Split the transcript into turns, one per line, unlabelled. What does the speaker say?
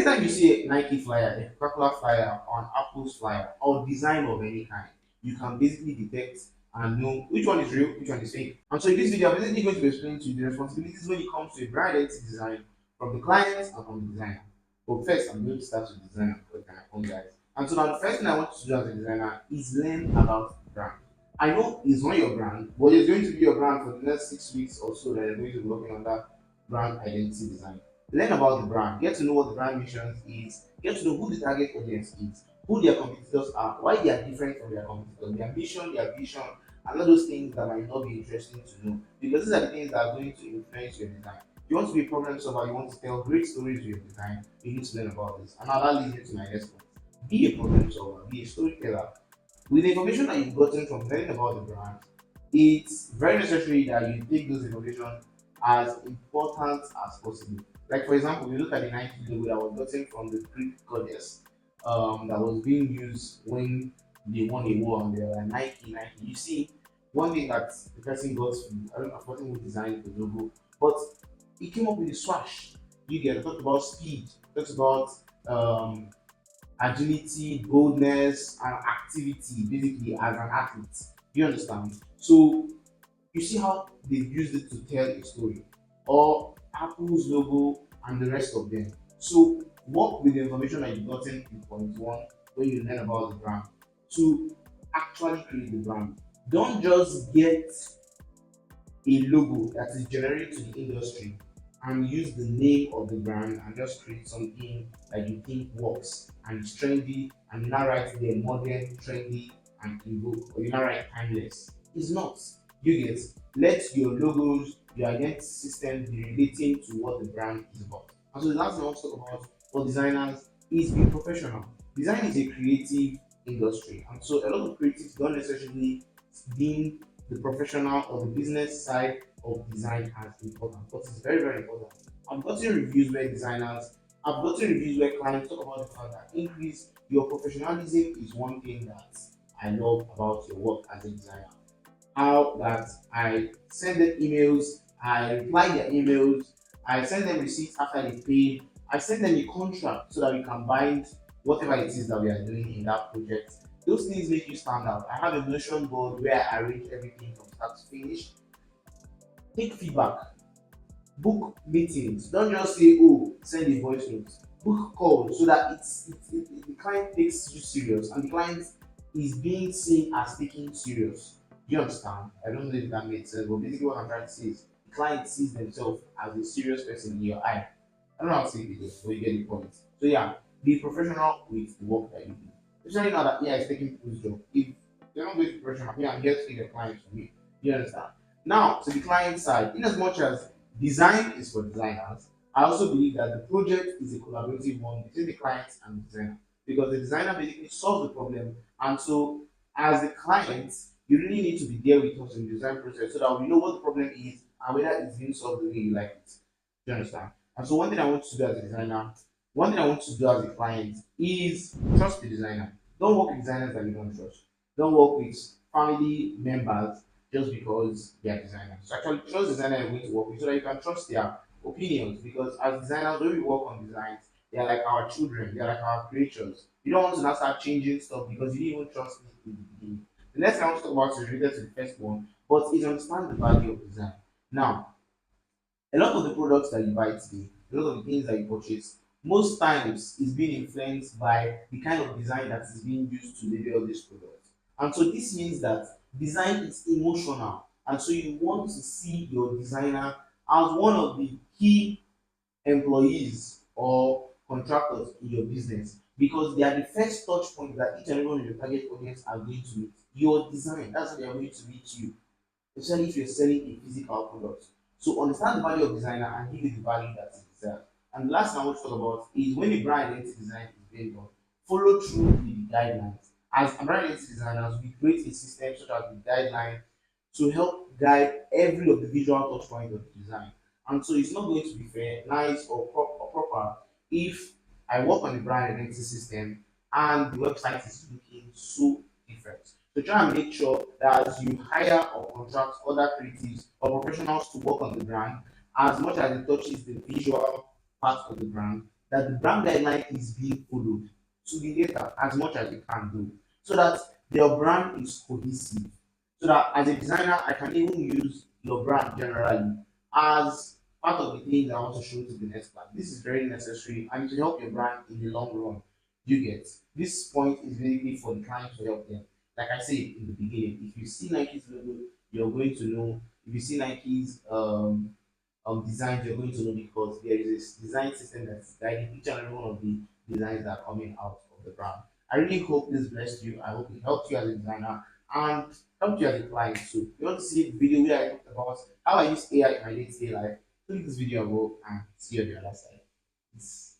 Anytime you see a Nike flyer, a Coca-Cola flyer, or an Apple's flyer, or design of any kind, you can basically detect and know which one is real, which one is fake. And so in this video, I'm basically going to explain to you the responsibilities when it comes to a brand identity design from the client and from the designer. But first, I'm going to start with the designer because I apologize. And so now the first thing I want you to do as a designer is learn about the brand. I know it's not your brand, but it's going to be your brand for the next 6 weeks or so that you're going to be working on that brand identity design. Learn about the brand, get to know what the brand mission is, get to know who the target audience is, who their competitors are, why they are different from their competitors, their mission, their vision, and all those things that might not be interesting to know. Because these are the things that are going to influence your design. If you want to be a problem solver, you want to tell great stories with your design, you need to learn about this. And now that leads me to my next point. Be a problem solver, be a storyteller. With the information that you've gotten from learning about the brand, it's very necessary that you take those information as important as possible. Like for example, we look at the Nike logo that was gotten from the Greek goddess that was being used when they won a war on the Nike. You see, one thing that the person got from, I don't know, I've forgotten who designed the logo, but he came up with a swash. You get it, talked about speed, talks about um, agility, boldness, and activity, basically as an athlete. You understand? So you see how they've used it to tell a story, or Apple's logo and the rest of them. So work with the information that you've gotten in point one when you learn about the brand to actually create the brand. Don't just get a logo that is generic to the industry and use the name of the brand and just create something that you think works and is trendy and you now write there modern, trendy, and invoke, or you now write timeless. It's not. You get, let your logos, your identity system be relating to what the brand is about. And so the last thing I want to talk about for designers is be professional. Design is a creative industry, and so a lot of creatives don't necessarily deem the professional or the business side of design as important, but it's very, very important. I've gotten reviews where designers, I've gotten reviews where clients talk about the fact that increase your professionalism is one thing that I love about your work as a designer. How that I send them emails, I reply their emails, I send them receipts after they pay, I send them a contract so that we can bind whatever it is that we are doing in that project. Those things make you stand out. I have a notion board where I arrange everything from start to finish. Take feedback, book meetings. Don't just say, oh, send a voice note. Book calls so that the client takes you serious and the client is being seen as taking serious. Do you understand? I don't know if that makes sense, but basically what I'm trying to say is the client sees themselves as a serious person in your eye. I don't know how to say it again, but you get the point. So yeah, be professional with the work that you do. Especially now that AI is taking people's job. If you're not going to be professional, yeah, I'm here to take your clients from me. You understand? Now, to the client side, in as much as design is for designers, I also believe that the project is a collaborative one between the client and the designer because the designer basically solves the problem. And so, as the client, you really need to be there with us in the design process so that we know what the problem is and whether it's being solved the way you like it. Do you understand? And so, one thing I want to do as a designer, one thing I want to do as a client is trust the designer. Don't work with designers that you don't trust. Don't work with family members just because they are designers. So actually trust the designer you're going to work with so that you can trust their opinions because as designers when we work on designs, they are like our children, they are like our creatures. You don't want to now start changing stuff because you didn't even trust me in the beginning. The next thing I want to talk about is related to the first one, but is understand the value of design. Now, a lot of the products that you buy today, a lot of the things that you purchase, most times is being influenced by the kind of design that is being used to label this product. And so this means that design is emotional. And so you want to see your designer as one of the key employees or contractors in your business because they are the first touch point that each and every one of your target audience are going to meet. Your design, that's how they are going to meet you, especially if you're selling a physical product. So understand the value of designer and give it the value that it deserves. And the last thing I want to talk about is when a brand identity design is being done, follow through with the guidelines. As a brand identity designers, we create a system such as the guideline to help guide every of the visual touch points of the design. And so it's not going to be fair, nice, or proper if I work on the brand identity system and the website is looking so different. So try and make sure that as you hire or contract other creatives or professionals to work on the brand, as much as it touches the visual part of the brand, that the brand guideline is being followed to the letter as much as it can do, so that your brand is cohesive. So that as a designer, I can even use your brand generally as part of the things I want to show to the next client. This is very necessary and it will help your brand in the long run. You get this point is basically for the client to help them. Like I said in the beginning, if you see Nike's logo, you're going to know. If you see Nike's designs, you're going to know because there is this design system that's guiding each and every one of the designs that are coming out of the brand. I really hope this blessed you. I hope it helped you as a designer and helped you as a client too. If you want to see a video where I talked about how I use AI in my day-to-day life, click this video and go and see you on the other side. Peace.